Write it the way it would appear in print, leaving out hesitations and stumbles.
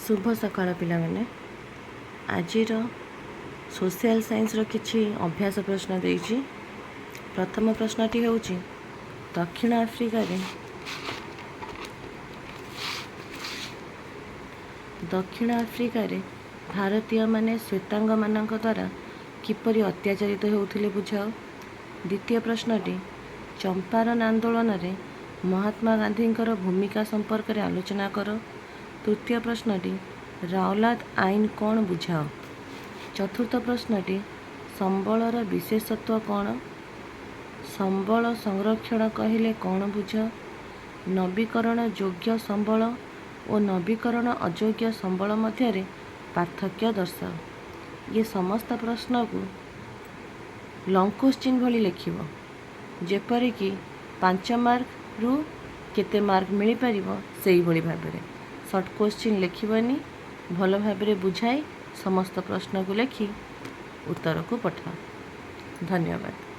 शुभ सकाळ पिलामाने आजिर social science किछि अभ्यास प्रश्न देइछि। प्रथम प्रश्नटी होउछि दक्षिण आफ्रिका रे भारतीय माने श्वेतांग मानक द्वारा किपरि अत्याचारित होउथिले बुझाओ। द्वितीय प्रश्नटी चंपारण आंदोलन रे महात्मा गांधींकर भूमिका संपर्क रे आलोचना कर। तृतीय प्रश्नटी रावलात आईन कौन बुझाओ। चतुर्थ प्रश्नटी संबलर विशेषत्व कौन। संबल संरक्षण कहले कौन बुझ। नवीकरण योग्य संबल और नवीकरण अयोग्य संबल मध्य पार्थक्य दर्शाओ। ये समस्त प्रश्न को लॉन्ग क्वेश्चन भली लिखिबो जेपरिक 5 मार्क रु केते मार्क मिल पारिबो सेही भली भाबरे। शॉर्ट क्वेश्चन लिखिबनी भल भाबरे बुझाई समस्त प्रश्न को लिखि उत्तर को पठाओ। धन्यवाद।